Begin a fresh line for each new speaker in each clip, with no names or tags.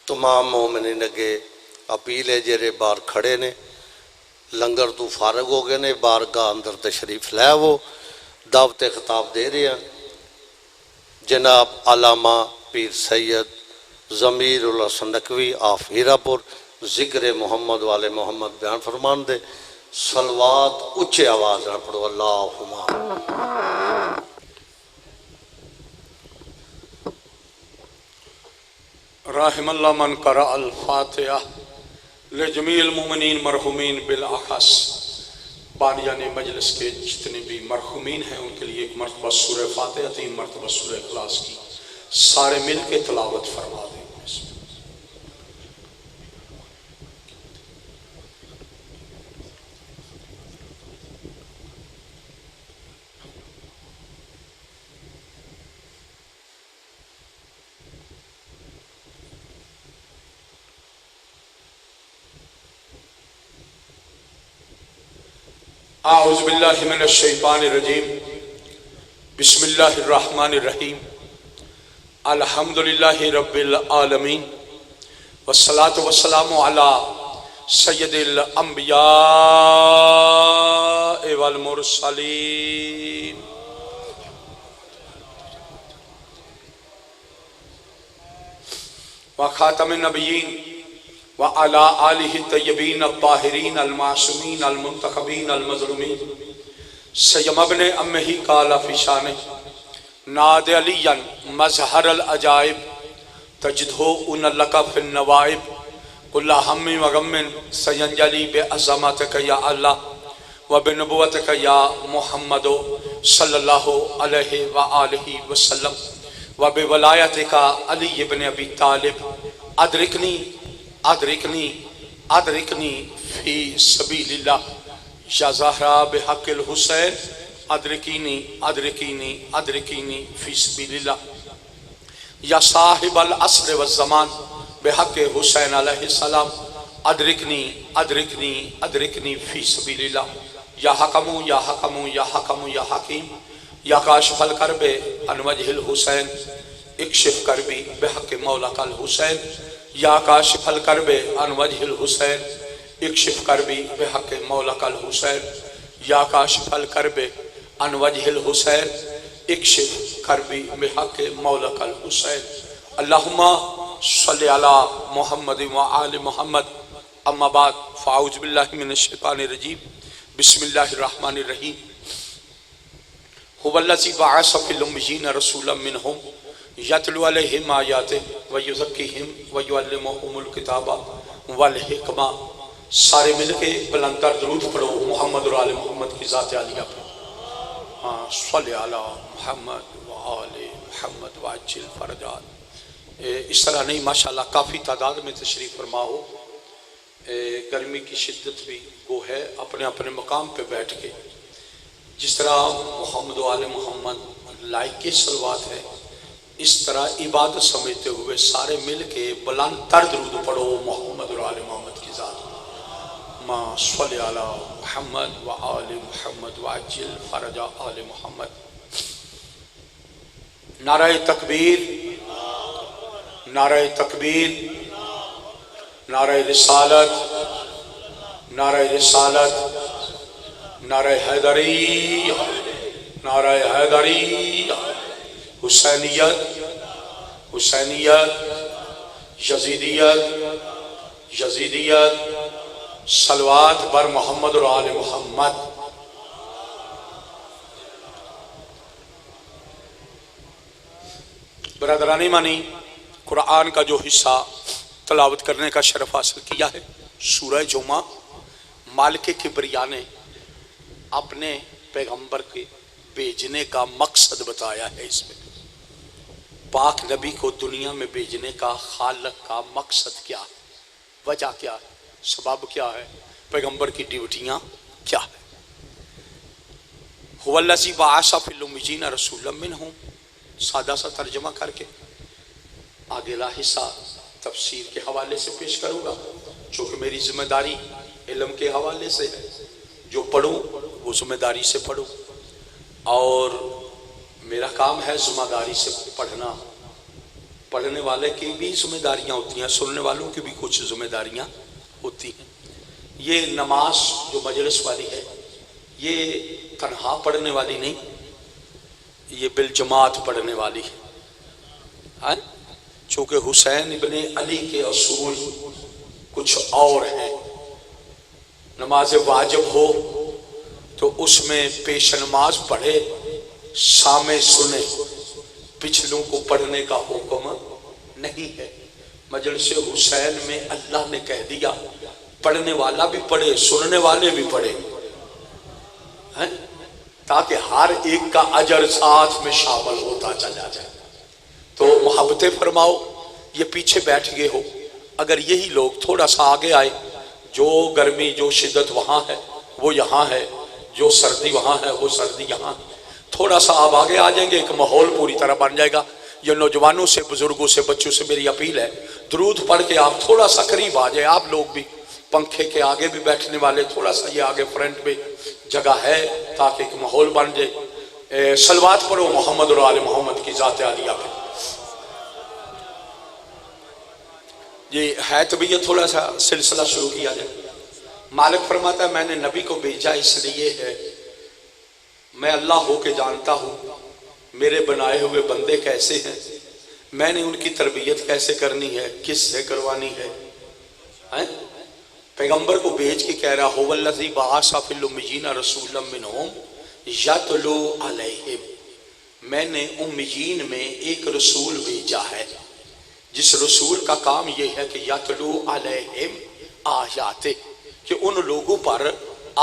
تمام مومنین اگے اپیل ہے جڑے باہر کھڑے نے لنگر تو فارغ ہو گئے نے بارگاہ اندر تشریف لے وہ دعوت خطاب دے رہے ہیں جناب علامہ پیر سید ضمیر الحسن نقوی آف ہیرا پور ذکر محمد والے محمد بیان فرمان دے صلوات اچھے آواز نہ پڑھو اللہم
رحم اللہ من قرأ الفاتحہ لجمیع المؤمنین مرحومین بالاخص بانیان مجلس کے جتنے بھی مرحومین ہیں ان کے لیے ایک مرتبہ سورہ فاتحہ 3 مرتبہ سورہ اخلاص کی سارے مل کے تلاوت فرما دیں اعوذ باللہ من الشیطان الرجیم بسم اللہ الرحمن الرحیم الحمدللہ رب العالمین والصلاة والسلام علی سید الانبیاء والمرسلین وخاتم النبیین وعلى آلہ الطیبین الطاہرین المعصومین المنتخبین المظلومین سیم ابن امہ قال فی شانہ ناد علیاً مظہر العجائب تجدہ ان لکا فی النوائب کل ہم و غم سینجلی بعظمتک یا اللہ وبنبوتک یا محمد صلی اللہ علیہ وآلہ وسلم وبولایتک علی ابن ابی طالب ادرکنی ادرکنی ادرکنی فی سبیل اللہ یا زہرا بحق الحسین ادرکینی ادرکینی ادرکینی فی سبیل اللہ یا صاحب العصر والزمان بحق حسین علیہ السلام ادرکنی ادرکنی ادرکنی فی سبیل اللہ یا حکمو یا حکمو یا حکمو یا حکیم یا کاشف الکرب عن وجہ الحسین اکشف کربی بحق مولا الحسین یا کاشف الکرب عن وجہ الحسین اکشف کربی بحق مولا الحسین یا کاشف الکرب عن وجہ الحسین اکشف کربی بحق مولا الحسین اللہم صلی علی محمد و آل محمد اما بعد فاعوذ باللہ من الشیطان الرجیم بسم اللہ الرحمن الرحیم هو الذی بعث فی الامیین رسولا منہم یتلو علیہم آیاتہ ویزکیہم ویعلمہم الکتاب والحکمہ سارے مل کے بلندر درود پڑھو محمد اور آل محمد کی ذات عالیہ پہ صلی علی محمد و آل محمد وعجل فرجات اس طرح نہیں ماشاءاللہ کافی تعداد میں تشریف فرما ہو گرمی کی شدت بھی وہ ہے اپنے اپنے مقام پہ بیٹھ کے جس طرح محمد و آل محمد لائق کے صلوات ہے اس طرح عبادت سمجھتے ہوئے سارے مل کے بلند تر درود پڑھو محمد اور آل محمد کی ذات ما صلی علی محمد و آل محمد وعجل فرج آل محمد نعرہ تکبیر نعرہ تکبیر نعرہ رسالت نعرہ رسالت نعرہ حیدری نعرہ حیدری حسینیت حسینیت یزیدیت یزیدیت صلوات بر محمد اور آل محمد برادرانی مانی قرآن کا جو حصہ تلاوت کرنے کا شرف حاصل کیا ہے سورہ جمعہ مالک کبریا نے اپنے پیغمبر کے بھیجنے کا مقصد بتایا ہے اس میں پاک نبی کو دنیا میں بھیجنے کا خالق کا مقصد کیا ہے وجہ کیا ہے سبب کیا ہے پیغمبر کی ڈیوٹیاں کیا ہے هو الذی بعث فی الامیین رسولا منہم سادہ سا ترجمہ کر کے آگے حصہ تفسیر کے حوالے سے پیش کروں گا چونکہ میری ذمہ داری علم کے حوالے سے ہے جو پڑھوں وہ ذمہ داری سے پڑھوں اور میرا کام ہے ذمہ داری سے پڑھنا پڑھنے والے کی بھی ذمہ داریاں ہوتی ہیں، سننے والوں کی بھی کچھ ذمہ داریاں ہوتی ہیں۔ یہ نماز جو مجلس والی ہے یہ تنہا پڑھنے والی نہیں، یہ بالجماعت پڑھنے والی ہے۔ چونکہ حسین ابن علی کے اصول کچھ اور ہیں۔ نماز واجب ہو تو اس میں پیش نماز پڑھے، سامع سنے، پچھلوں کو پڑھنے کا حکم نہیں ہے۔ مجلس حسین میں اللہ نے کہہ دیا پڑھنے والا بھی پڑھے، سننے والے بھی پڑھے، تاکہ ہر ایک کا اجر ساتھ میں شامل ہوتا چلا جائے۔ تو محبت فرماؤ، یہ پیچھے بیٹھ گئے ہو، اگر یہی لوگ تھوڑا سا آگے آئے، جو گرمی جو شدت وہاں ہے وہ یہاں ہے، جو سردی وہاں ہے وہ سردی یہاں ہے، تھوڑا سا آپ آگے آ جائیں گے ایک ماحول پوری طرح بن جائے گا۔ یہ نوجوانوں سے، بزرگوں سے، بچوں سے میری اپیل ہے، درود پڑھ کے آپ تھوڑا سا قریب آ جائیں۔ آپ لوگ بھی پنکھے کے آگے بھی بیٹھنے والے تھوڑا سا یہ آگے فرنٹ پہ جگہ ہے تاکہ ایک ماحول بن جائے۔ صلوات پڑھو محمد اور آل محمد کی ذات عالیہ پہ۔ یہ ہے طبیعت تھوڑا سا سلسلہ شروع کیا جائے۔ مالک فرماتا ہے میں نے نبی کو بھیجا اس لیے ہے، میں اللہ ہو کے جانتا ہوں میرے بنائے ہوئے بندے کیسے ہیں، میں نے ان کی تربیت کیسے کرنی ہے، کس سے کروانی ہے۔ پیغمبر کو بھیج کے کہہ رہا هو الذی بعث فی الامیین رسولا منہم یتلو علیہم، میں نے امیین میں ایک رسول بھیجا ہے جس رسول کا کام یہ ہے کہ یتلو علیہم آیات، کہ ان لوگوں پر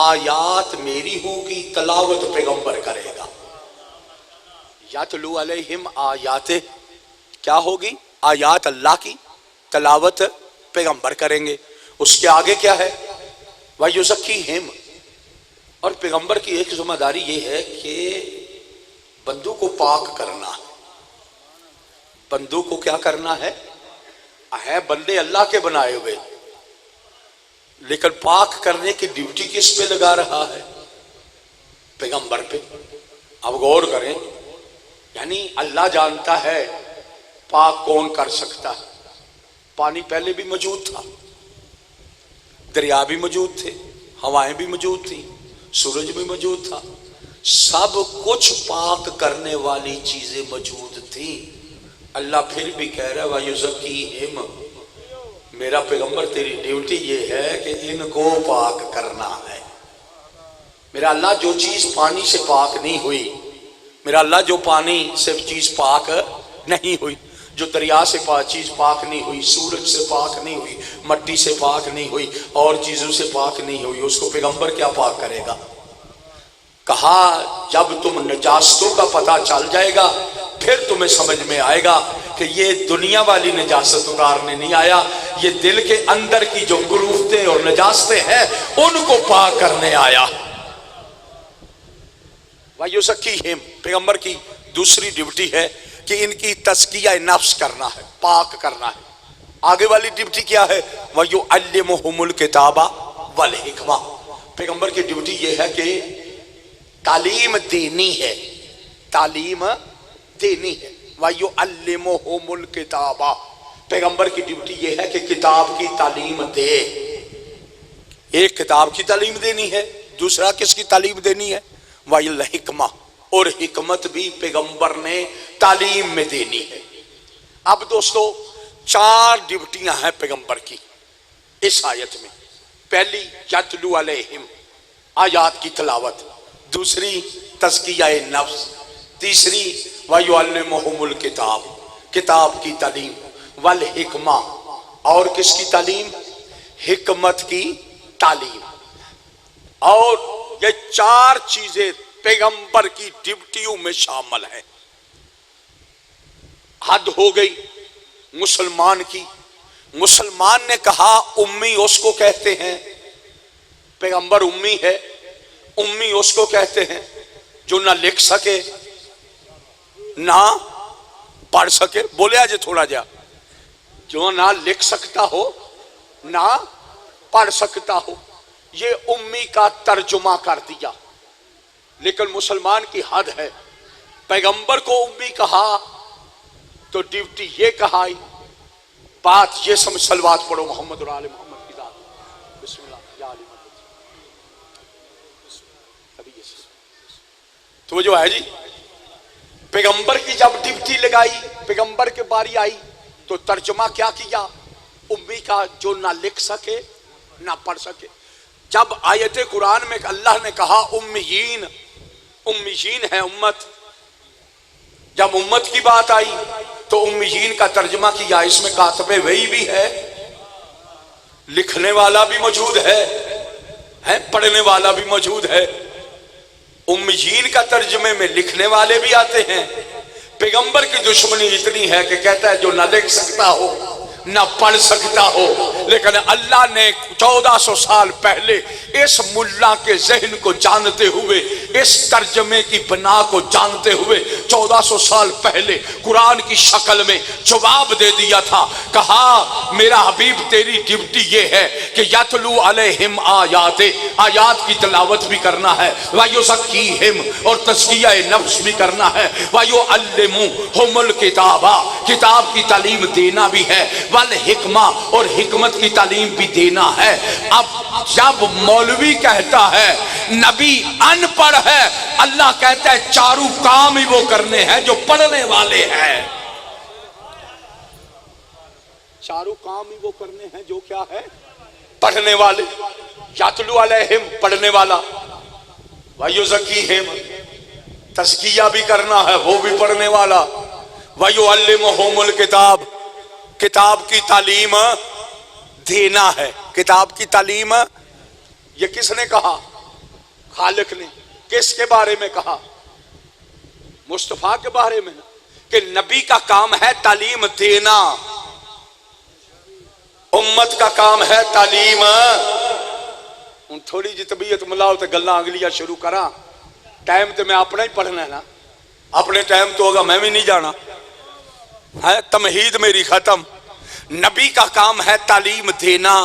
آیات میری ہوگی، تلاوت پیغمبر کرے گا۔ یتلو علیہم آیات کیا ہوگی؟ آیات اللہ کی، تلاوت پیغمبر کریں گے۔ اس کے آگے کیا ہے؟ وَيُزَكِّيهِمْ، اور پیغمبر کی ایک ذمہ داری یہ ہے کہ بندوں کو پاک کرنا ہے۔ بندوں کو کیا کرنا ہے؟ بندے اللہ کے بنائے ہوئے، لیکن پاک کرنے کی ڈیوٹی کس پہ لگا رہا ہے؟ پیغمبر پہ۔ اب غور کریں، یعنی اللہ جانتا ہے پاک کون کر سکتا ہے۔ پانی پہلے بھی موجود تھا، دریا بھی موجود تھے، ہوائیں بھی موجود تھیں، سورج بھی موجود تھا، سب کچھ پاک کرنے والی چیزیں موجود تھیں۔ اللہ پھر بھی کہہ رہا ہے وَيُزَكِّيهِمْ، میرا پیغمبر تیری ڈیوٹی یہ ہے کہ ان کو پاک کرنا ہے۔ میرا اللہ جو چیز پانی سے پاک نہیں ہوئی، میرا اللہ جو پانی سے چیز پاک نہیں ہوئی، جو دریا سے چیز پاک نہیں ہوئی، سورج سے پاک نہیں ہوئی، مٹی سے پاک نہیں ہوئی، اور چیزوں سے پاک نہیں ہوئی، اس کو پیغمبر کیا پاک کرے گا؟ کہا جب تم نجاستوں کا پتہ چل جائے گا پھر تمہیں سمجھ میں آئے گا کہ یہ دنیا والی نجاست اتارنے نہیں آیا، یہ دل کے اندر کی جو گروفتیں اور نجاستیں ہیں ان کو پاک کرنے آیا۔ وَيُزَكِّيهِمْ، پیغمبر کی دوسری ڈیوٹی ہے کہ ان کی تزکیہ نفس کرنا ہے، پاک کرنا ہے۔ آگے والی ڈیوٹی کیا ہے؟ وَيُعَلِّمُهُمُ الْكِتَابَ وَالْحِکْمَةَ، پیغمبر کی ڈیوٹی یہ ہے کہ تعلیم دینی ہے، تعلیم دینی ہے۔ وَيُعَلِّمُهُمُ الْكِتَابَ، پیغمبر کی ڈیوٹی یہ ہے کہ کتاب کی تعلیم دے۔ ایک کتاب کی تعلیم دینی ہے، دوسرا کس کی تعلیم دینی ہے؟ وَالْحِکْمَةَ، اور حکمت بھی پیغمبر نے تعلیم میں دینی ہے۔ اب دوستو 4 ڈیوٹیاں ہیں پیغمبر کی اس آیت میں۔ پہلی یتلو علیہم، آیات کی تلاوت، دوسری تزکیہ نفس، تیسری وَيُعَلِّمُهُمُ الْكِتَابَ، کتاب کی تعلیم، والحکمہ، اور کس کی تعلیم؟ حکمت کی تعلیم۔ اور یہ 4 چیزیں پیغمبر کی ڈیوٹیوں میں شامل ہیں۔ حد ہو گئی مسلمان کی، مسلمان نے کہا امی اس کو کہتے ہیں، پیغمبر امی ہے، امی اس کو کہتے ہیں جو نہ لکھ سکے نہ پڑھ سکے، بولے آج تھوڑا جا، جو نہ لکھ سکتا ہو نہ پڑھ سکتا ہو، یہ امی کا ترجمہ کر دیا۔ لیکن مسلمان کی حد ہے، پیغمبر کو امی کہا تو ڈیوٹی یہ کہائی، بات یہ سمجھ، صلوات پڑھو محمد اور آل محمد کی ذات، بسم اللہ یا علی مدد۔ ابھی یہ تو جو ہے جی، پیغمبر کی جب ڈیوٹی لگائی، پیغمبر کے باری آئی تو ترجمہ کیا کیا؟ امی کا، جو نہ لکھ سکے نہ پڑھ سکے۔ جب آیت قرآن میں اللہ نے کہا امیین، امیین ہے امت، جب امت کی بات آئی تو امیین کا ترجمہ کیا، اس میں کاتب وحی بھی ہے، لکھنے والا بھی موجود ہے، پڑھنے والا بھی موجود ہے۔ امیین کا ترجمے میں لکھنے والے بھی آتے ہیں۔ پیغمبر کی دشمنی اتنی ہے کہ کہتا ہے جو نہ لکھ سکتا ہو نہ پڑھ سکتا ہو، لیکن اللہ نے 1400 سال پہلے اس ملا کے ذہن کو جانتے ہوئے، اس ترجمے کی بنا کو جانتے ہوئے 1400 سال پہلے قرآن کی شکل میں جواب دے دیا تھا۔ کہا میرا حبیب تیری ڈیوٹی یہ ہے کہ یتلو علیہم آیات کی تلاوت بھی کرنا ہے، وَیُزَکِّیہم، اور تزکیہ نفس بھی کرنا ہے، وَیُعَلِّمُہُمُ الْکِتَابَ، کتاب کی تعلیم دینا بھی ہے، والحکمہ، اور حکمت کی تعلیم بھی دینا ہے۔ اب جب مولوی کہتا ہے نبی ان پڑھ ہے، اللہ کہتا ہے چاروں کام ہی وہ کرنے ہیں جو پڑھنے والے ہیں، چاروں کام ہی وہ کرنے ہیں جو کیا ہے؟ پڑھنے والے۔ یتلو علیہم، پڑھنے والا، وَیُزَکِّیہم، تزکیہ بھی کرنا ہے، وہ بھی پڑھنے والا، وَیُعَلِّمُہُمُ الْکِتَابَ، کتاب کی تعلیم دینا ہے۔ کتاب کی تعلیم یہ کس نے کہا؟ خالق نے۔ کس کے بارے میں کہا؟ مصطفیٰ کے بارے میں، کہ نبی کا کام ہے تعلیم دینا، امت کا کام ہے تعلیم۔ ان تھوڑی جی طبیعت ملاؤ تو گلاں اگلیاں شروع کراں، ٹائم تو میں اپنا ہی پڑھنا ہے نا، اپنے ٹائم تو ہوگا میں بھی نہیں جانا ہے، تمہید میری ختم۔ نبی کا کام ہے تعلیم دینا،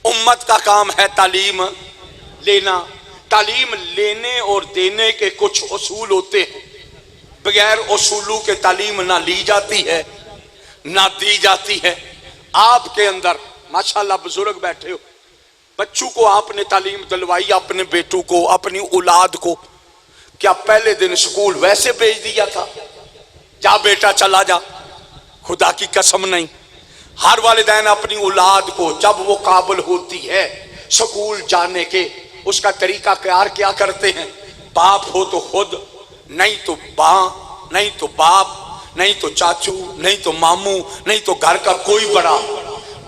امت کا کام ہے تعلیم لینا۔ تعلیم لینے اور دینے کے کچھ اصول ہوتے ہیں، بغیر اصولوں کے تعلیم نہ لی جاتی ہے نہ دی جاتی ہے۔ آپ کے اندر ماشاءاللہ بزرگ بیٹھے ہو، بچوں کو آپ نے تعلیم دلوائی، اپنے بیٹوں کو، اپنی اولاد کو، کیا پہلے دن سکول ویسے بھیج دیا تھا جا بیٹا چلا جا؟ خدا کی قسم نہیں۔ ہر والدین اپنی اولاد کو جب وہ قابل ہوتی ہے سکول جانے کے، اس کا طریقہ کار کیا کرتے ہیں؟ باپ ہو تو خود، نہیں تو ماں، نہیں تو باپ، نہیں تو چاچو، نہیں تو ماموں، نہیں تو گھر کا کوئی بڑا،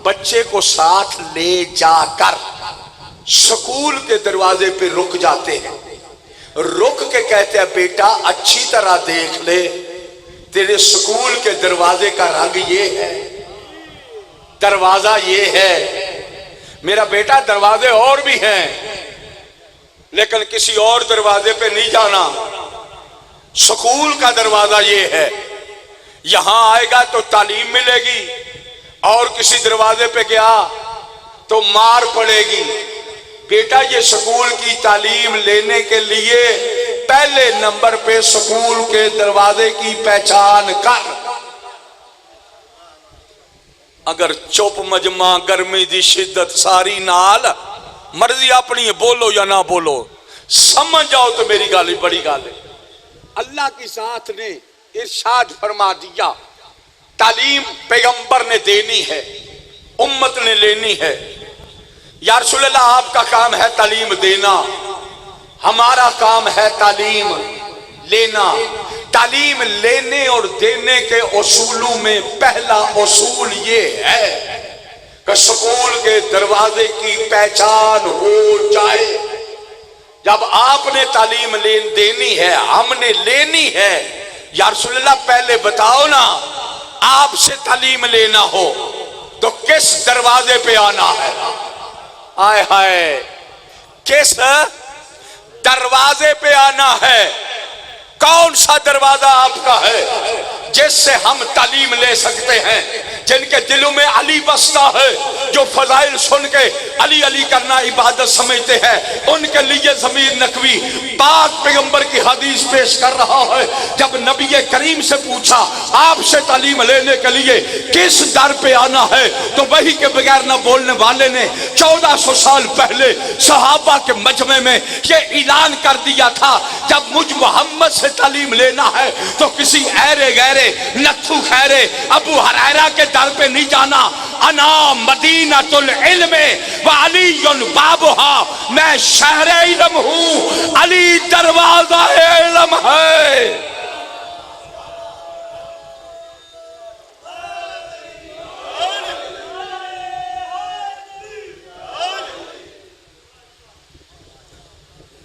بچے کو ساتھ لے جا کر سکول کے دروازے پہ رک جاتے ہیں، رک کے کہتے ہیں بیٹا اچھی طرح دیکھ لے، تیرے سکول کے دروازے کا رنگ یہ ہے، دروازہ یہ ہے۔ میرا بیٹا دروازے اور بھی ہیں، لیکن کسی اور دروازے پہ نہیں جانا، سکول کا دروازہ یہ ہے، یہاں آئے گا تو تعلیم ملے گی، اور کسی دروازے پہ گیا تو مار پڑے گی۔ بیٹا یہ سکول کی تعلیم لینے کے لیے پہلے نمبر پہ سکول کے دروازے کی پہچان کر۔ اگر چپ مجمع گرمی دی شدت ساری نال، مرضی اپنی ہے، بولو یا نہ بولو، سمجھ جاؤ تو میری گالی بڑی گال ہے۔ اللہ کی ذات نے ارشاد فرما دیا تعلیم پیغمبر نے دینی ہے، امت نے لینی ہے۔ یا رسول اللہ آپ کا کام ہے تعلیم دینا، ہمارا کام ہے تعلیم لینا۔ تعلیم لینے اور دینے کے اصولوں میں پہلا اصول یہ ہے کہ سکول کے دروازے کی پہچان ہو جائے۔ جب آپ نے تعلیم دینی ہے، ہم نے لینی ہے، یا رسول اللہ پہلے بتاؤ نا، آپ سے تعلیم لینا ہو تو کس دروازے پہ آنا ہے؟ آئے ہائے، کس دروازے پہ آنا ہے؟ کون سا دروازہ آپ کا ہے جس سے ہم تعلیم لے سکتے ہیں؟ جن کے دلوں میں علی بستا ہے، جو فضائل سن کے علی علی کرنا عبادت سمجھتے ہیں، ان کے لیے ضمیر نقوی پاک پیغمبر کی حدیث پیش کر رہا ہے۔ جب نبی کریم سے پوچھا آپ سے تعلیم لینے کے لیے کس در پہ آنا ہے، تو وہی کے بغیر نہ بولنے والے نے 1400 سال پہلے صحابہ کے مجمع میں یہ اعلان کر دیا تھا، جب مجھ محمد سے تعلیم لینا ہے تو کسی ایرے غیرے نتھو خیرے ابو ہریرہ کے در پہ نہیں جانا۔ انا مدینۃ العلم وعلی بابھا، میں شہر علم ہوں، علی دروازہ علم ہے۔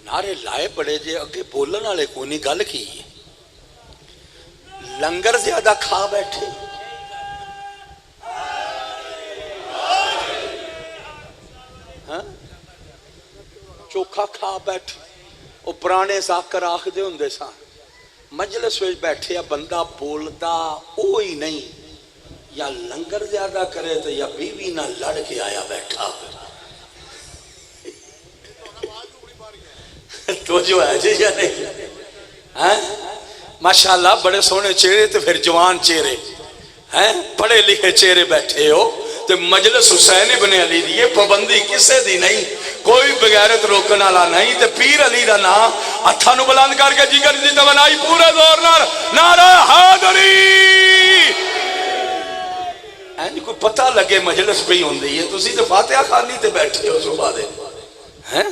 نعرے لائے بڑے جے، اگے بولن والے کو نہیں گل کی، لنگر زیادہ کھا بیٹھے۔ چوکھا کھا بیٹھے، وہ پرانے ذاکر آخ دے ہوندے سا مجلس وچ بیٹھے بندہ بولدا اوہی نہیں، یا لنگر زیادہ کرے تو یا بیوی نہ لڑ کے آیا بیٹھا۔ تو جو ہے جی یا نہیں؟ ماشاءاللہ بڑے سونے چہرے تے پھر جوان چہرے، پڑھے لکھے چہرے بیٹھے ہو تے مجلس حسین ابن علی دی پابندی کسے دی نہیں، کوئی بغیرت روکن والا نہیں، تے پیر علی دا نام ہتھاں نوں بلند کر کے جگر دی توانائی پورے زور نال نعرہ حیدری، این کوئی پتہ لگے مجلس پہ ہوندی ہے، تسی تے فاتحہ خوانی تے بیٹھے ہو صبح دے،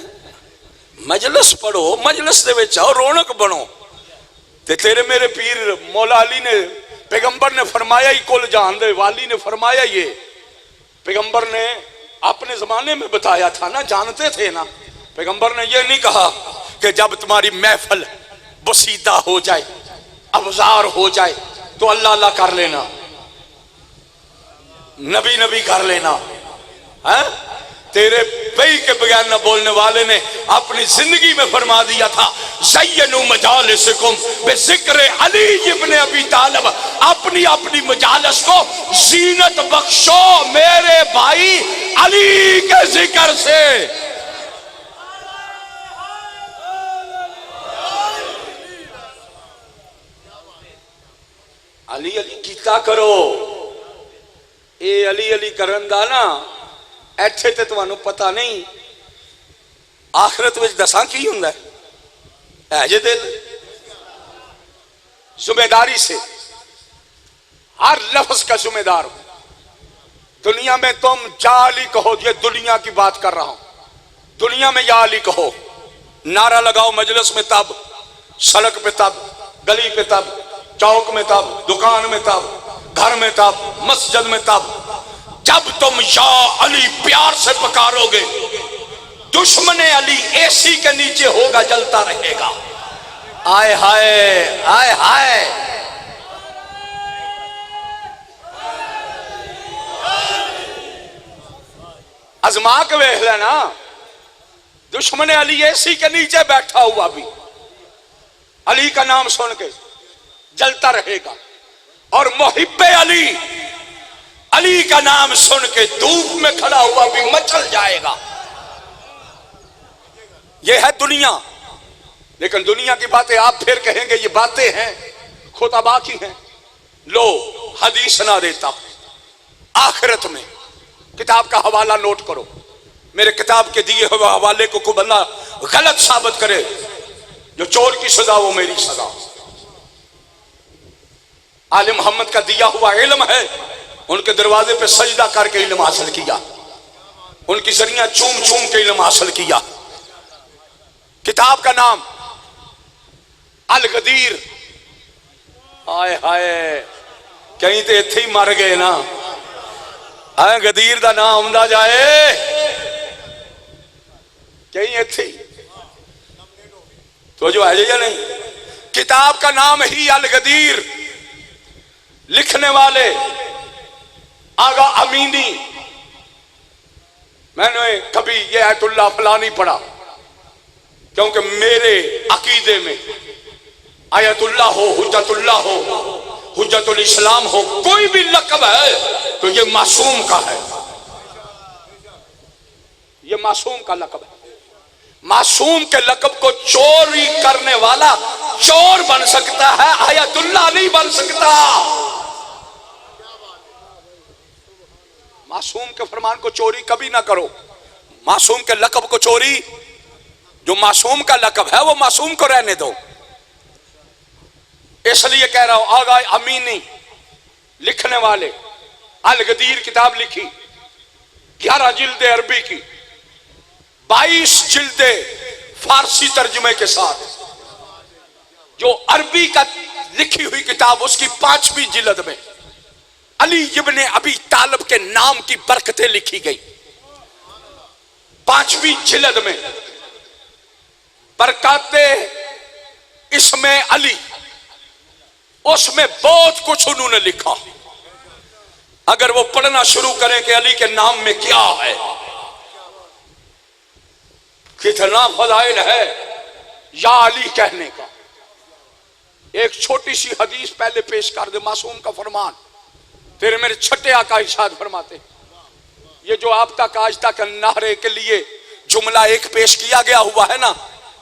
مجلس پڑھو، مجلس دے وچ آؤ، رونق بنو۔ تے تیرے میرے پیر مولا علی نے، پیغمبر نے فرمایا ہی کل جان دے، والی نے فرمایا یہ، پیغمبر نے اپنے زمانے میں بتایا تھا نا، جانتے تھے نا، پیغمبر نے یہ نہیں کہا کہ جب تمہاری محفل بسیدہ ہو جائے، ابزار ہو جائے تو اللہ اللہ کر لینا، نبی نبی کر لینا۔ تیرے بھئی کے بغیر نہ بولنے والے نے اپنی زندگی میں فرما دیا تھا، زینو مجالسکم بذکر علی ابن ابی طالب، اپنی اپنی مجالس کو زینت بخشو میرے بھائی علی کے ذکر سے۔ علی علی کیتا کرو، اے علی علی کرن دا نا ایتھے تے تمہانوں پتہ نہیں، آخرت وچ دساں کی ہوندا ہے جے دل ذمہ داری سے، ہر لفظ کا ذمہ دار ہو۔ دنیا میں تم یا علی کہو، یہ دنیا کی بات کر رہا ہوں، دنیا میں یا علی کہو، نعرہ لگاؤ مجلس میں تب، سڑک پہ تب، گلی پہ تب، چوک میں تب، دکان میں تب، گھر میں تب، مسجد میں تب، جب تم یا علی پیار سے پکارو گے، دشمن علی اے سی کے نیچے ہوگا، جلتا رہے گا۔ آئے ہائے آئے ہائے، ازما کے ویکھ لینا، دشمن علی اے سی کے نیچے بیٹھا ہوا بھی علی کا نام سن کے جلتا رہے گا، اور محب علی علی کا نام سن کے دھوپ میں کھڑا ہوا بھی مچل جائے گا۔ یہ ہے دنیا، لیکن دنیا کی باتیں آپ پھر کہیں گے یہ باتیں ہیں خطبہ کی ہیں، لو حدیث نہ دیتا۔ آخرت میں کتاب کا حوالہ نوٹ کرو، میرے کتاب کے دیے ہوئے حوالے کو کوئی بندہ غلط ثابت کرے، جو چور کی سزا وہ میری سزا۔ آل محمد کا دیا ہوا علم ہے، ان کے دروازے پہ سجدہ کر کے علم حاصل کیا، ان کی ذریعہ چوم چوم کے علم حاصل کیا۔ کتاب کا نام الغدیر، آئے ہائے کہیں تو اتھے ہی مر گئے نا، غدیر دا نام ہوندا جائے کہیں اتھے ہی تو جو ہے یا نہیں۔ کتاب کا نام ہی الغدیر، لکھنے والے آغا امینی، میں نے کبھی یہ ایت اللہ فلاں نہیں پڑھا، کیونکہ میرے عقیدے میں آیت اللہ ہو، حجت اللہ ہو، حجت الاسلام ہو، کوئی بھی لقب ہے تو یہ معصوم کا ہے، یہ معصوم کا لقب ہے. معصوم کے لقب کو چوری کرنے والا چور بن سکتا ہے، آیت اللہ نہیں بن سکتا. معصوم کے فرمان کو چوری کبھی نہ کرو. معصوم کے لقب کو چوری، جو معصوم کا لقب ہے وہ معصوم کو رہنے دو. اس لیے کہہ رہا ہوں، آغا امینی لکھنے والے الغدیر کتاب لکھی 11 جلد عربی کی، 22 جلد فارسی ترجمے کے ساتھ. جو عربی کا لکھی ہوئی کتاب اس کی 5ویں جلد میں علی ابن ابی طالب کے نام کی برکتیں لکھی گئی. 5ویں جلد میں برکات اسم علی، اس میں بہت کچھ انہوں نے لکھا. اگر وہ پڑھنا شروع کریں کہ علی کے نام میں کیا ہے، کتنا فضائل ہے یا علی کہنے کا. ایک چھوٹی سی حدیث پہلے پیش کر دے. معصوم کا فرمان، تیرے میرے چھٹے آقا ارشاد فرماتے، یہ جو آپ تک آج تک نعرے کے لیے جملہ ایک پیش کیا گیا ہوا ہے نا،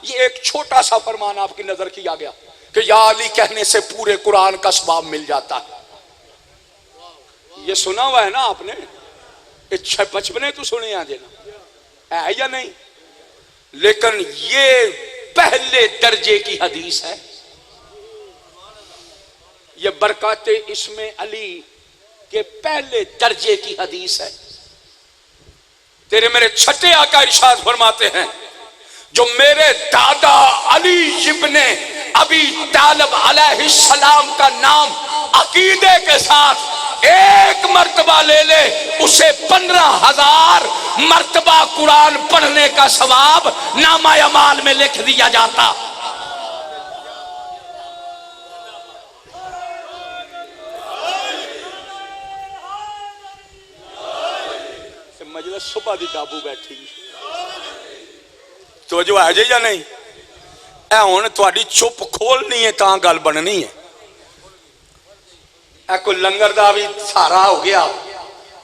یہ ایک چھوٹا سا فرمان آپ کی نظر کیا گیا کہ یا علی کہنے سے پورے قرآن کا ثواب مل جاتا ہے. یہ سنا ہوا ہے نا آپ نے، بچپنے تو سنے آجے نا، ہے یا نہیں؟ لیکن یہ پہلے درجے کی حدیث ہے. یہ برکات اسم علی کے پہلے درجے کی حدیث ہے. تیرے میرے چھٹے آقا ارشاد فرماتے ہیں، جو میرے دادا علی ابن ابی طالب علیہ السلام کا نام عقیدے کے ساتھ ایک مرتبہ لے لے، اسے 15,000 مرتبہ قرآن پڑھنے کا ثواب نامہ اعمال میں لکھ دیا جاتا. مجلس صبح دی ڈابو بیٹھی تو جو ہے جی یا نہیں؟ اے ہن تہاڈی چپ کھولنی ہے تاں گل بننی ہے. اے کوئی لنگر دا بھی سارا ہو گیا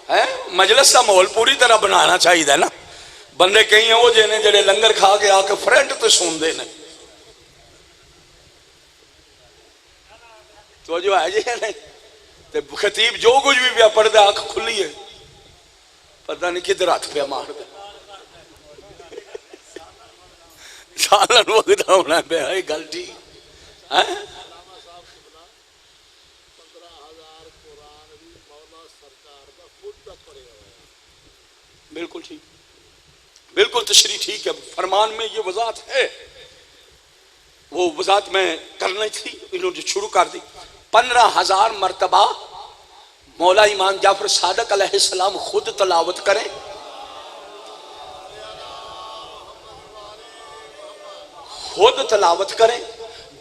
ہے. مجلس کا ماحول پوری طرح بنانا چاہیے نا. بندے کئی ہیں وہ جنے جڑے لنگر کھا کے آ کے فرنٹ تے سوندے نے. تو جو ہے جی نہیں تے خطیب جو کچھ بھی پیا پڑھدا آنکھ کھلی ہے، پتہ نہیں کدھر ہاتھ پہ مار دے. سالن وقت ہونا پہ ہے گل ٹھیک ہے. بالکل ٹھیک، بالکل تشریح ٹھیک ہے. فرمان میں یہ وضاحت ہے، وہ وضاحت میں کرنی تھی، انہوں نے شروع کر دی. 15,000 مرتبہ مولا امام جعفر صادق علیہ السلام خود تلاوت کریں، خود تلاوت کریں.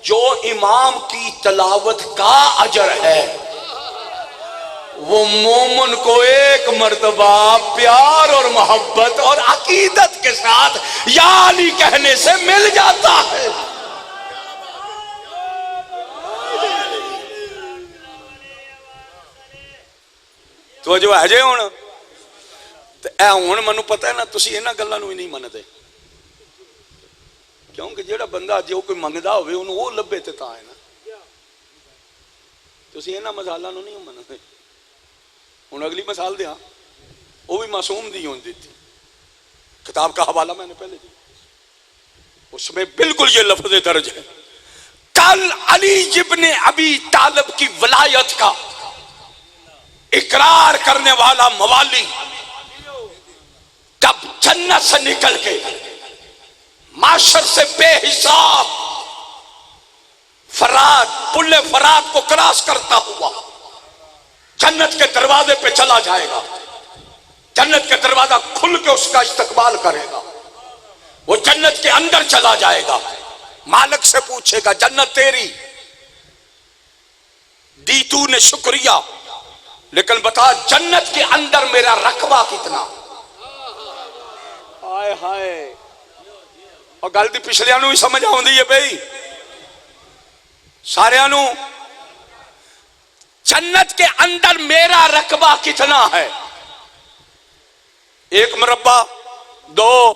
جو امام کی تلاوت کا اجر ہے وہ مومن کو ایک مرتبہ پیار اور محبت اور عقیدت کے ساتھ یا علی کہنے سے مل جاتا ہے. تو جو ہے جے ہوں اے ہوں منو پتہ ہے نا، تسی اینا گلاں نو ہی نہیں مندے، کیونکہ جیڑا بندہ جو کوئی منگدا ہوئے انہوں وہ لبے تے تا ہے نا. تسی اینا مثالاں نو نہیں مندے. ہوں اگلی مثال دیا، وہ بھی معصوم دی ہوں دیتی. کتاب کا حوالہ میں نے پہلے دی، اس میں بالکل یہ لفظ درج ہے. کل علی ابن ابی طالب کی ولایت کا اقرار کرنے والا موالی جب جنت سے نکل کے معاشر سے بے حساب فرات پل فرات کو کراس کرتا ہوا جنت کے دروازے پہ چلا جائے گا، جنت کے دروازہ کھل کے اس کا استقبال کرے گا. وہ جنت کے اندر چلا جائے گا، مالک سے پوچھے گا جنت تیری دی تو نے شکریہ، لیکن بتا جنت کے اندر میرا رقبہ کتنا. ہائے ہائے، اور گل دی پچھلے انہوں ہی سمجھ آؤندی ہے بھئی سارے انہوں. جنت کے اندر میرا رقبہ کتنا ہے؟ 1 مربع 2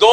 2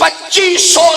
2500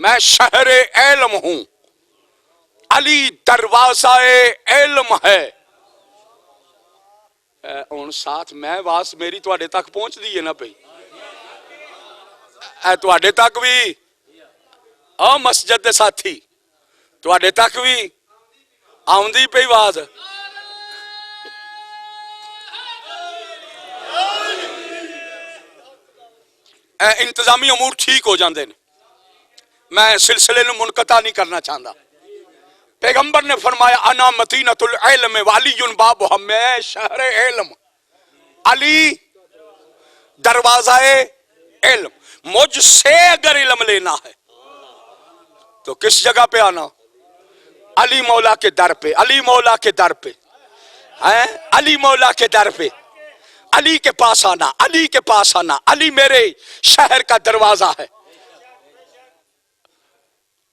میں شہر علم ہوں، علی دروازہ علم ہے۔ ہن ساتھ میں واس میری تواڈے تک پہنچ دی ہے نا پئی، اے تواڈے تک بھی او مسجد دے ساتھی تواڈے تک بھی آوندی پئی واز۔ انتظامی امور ٹھیک ہو جاندے نے، میں سلسلے نو منقطع نہیں کرنا چاہتا۔ پیغمبر نے فرمایا انا متینۃ العلم وعلی بابہ، میں شہر علم، علی دروازہ علم۔ مجھ سے اگر علم لینا ہے تو کس جگہ پہ آنا؟ علی مولا کے در پہ، علی مولا کے در پہ، علی مولا کے در پہ، علی کے پاس آنا، علی کے پاس آنا۔ علی میرے شہر کا دروازہ ہے۔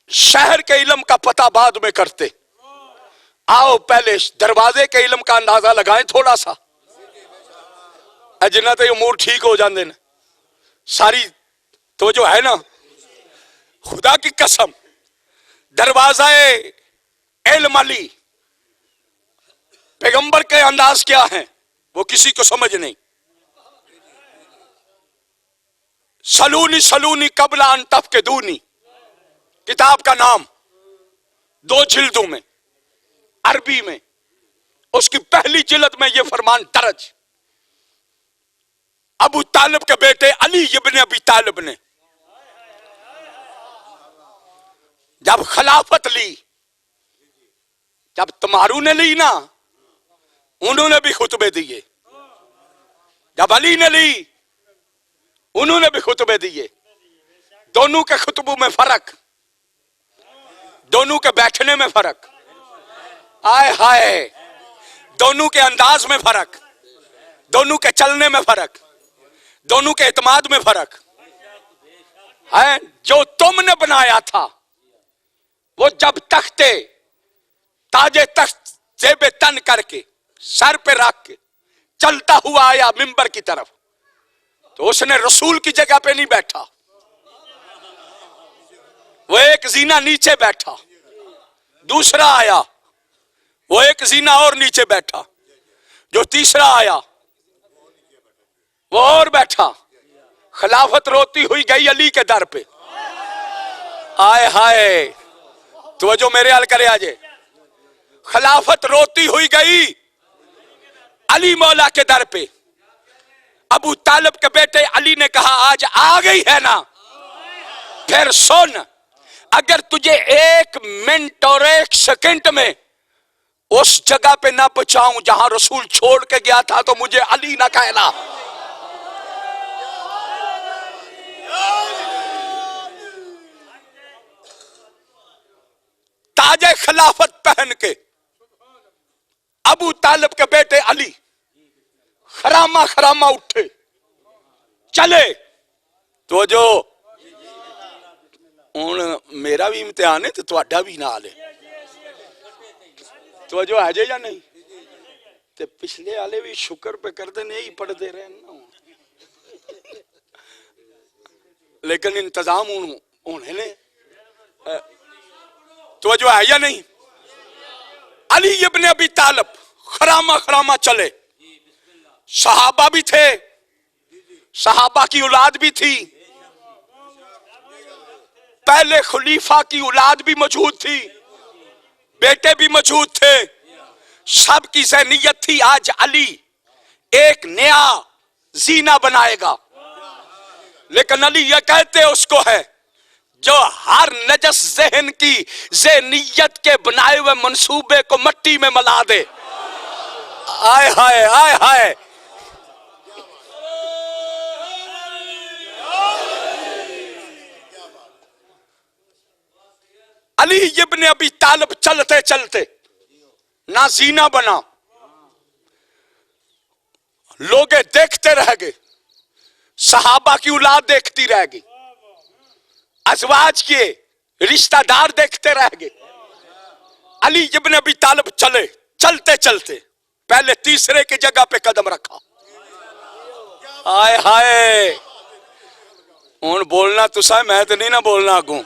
شہر کے علم کا پتہ بعد میں کرتے، آؤ پہلے دروازے کے علم کا اندازہ لگائیں تھوڑا سا، جنہ تے امور ٹھیک ہو جاندے ہیں۔ ساری تو جو ہے نا، خدا کی قسم، دروازہ علم علی، پیغمبر کے انداز کیا ہیں وہ کسی کو سمجھ نہیں۔ سلونی سلونی قبل ان تفقدونی، کتاب کا نام، 2 جلدوں میں، عربی میں۔ اس کی پہلی جلد میں یہ فرمان درج، ابو طالب کے بیٹے علی ابن ابی طالب نے جب خلافت لی، جب تمہارو نے لی نا، انہوں نے بھی خطبے دیے۔ جب علی نے لی، انہوں نے بھی خطبے دیے۔ دونوں کے خطبوں میں فرق، دونوں کے بیٹھنے میں فرق، آئے ہائے، دونوں کے انداز میں فرق، دونوں کے چلنے میں فرق، دونوں کے اعتماد میں فرق ہے۔ جو تم نے بنایا تھا وہ جب تختے تاجے تخت زیب تن کر کے سر پہ رکھ کے چلتا ہوا آیا منبر کی طرف، تو اس نے رسول کی جگہ پہ نہیں بیٹھا، وہ ایک زینہ نیچے بیٹھا۔ دوسرا آیا، وہ ایک زینہ اور نیچے بیٹھا۔ جو تیسرا آیا وہ اور بیٹھا۔ خلافت روتی ہوئی گئی علی کے در پہ، آئے ہائے، توجہ میرے حال کرے آجے، خلافت روتی ہوئی گئی علی مولا کے در پہ۔ ابو طالب کے بیٹے علی نے کہا آج آ گئی ہے نا، پھر سن، اگر تجھے 1 منٹ اور 1 سیکنڈ میں اس جگہ پہ نہ پہنچاؤں جہاں رسول چھوڑ کے گیا تھا تو مجھے علی نہ کہنا۔ تاج خلافت پہن کے ابو طالب کے بیٹے علی خرامہ خرامہ اٹھے، چلے۔ تو جو میرا بھی امتحان ہے تو تہاڈا بھی نال ہے، تو جو آ جائے یا نہیں؟ تے پچھلے والے بھی شکر پہ کردے نہیں پڑھتے رہے نا، لیکن انتظام ہونے نے، تو جو ہے یا نہیں؟ علی ابن ابی طالب خرامہ خرامہ چلے، صحابہ بھی تھے، صحابہ کی اولاد بھی تھی، پہلے خلیفہ کی اولاد بھی موجود تھی، بیٹے بھی موجود تھے، سب کی ذہنیت تھی آج علی ایک نیا زینہ بنائے گا۔ لیکن علی یہ کہتے اس کو ہے جو ہر نجس ذہن کی ذہنیت کے بنائے ہوئے منصوبے کو مٹی میں ملا دے۔ آئے ہائے آئے ہائے، علی ابن ابی طالب چلتے چلتے نہ زینہ بنا، لوگ دیکھتے رہ گئے، صحابہ کی اولاد دیکھتی رہ گئی، ازواج کے رشتہ دار دیکھتے رہ گئے۔ علی ابن ابی طالب چلے، چلتے چلتے پہلے تیسرے کی جگہ پہ قدم رکھا۔ آئے ہائے، ہون بولنا تو سا میں تو نہیں نہ بولنا آگوں،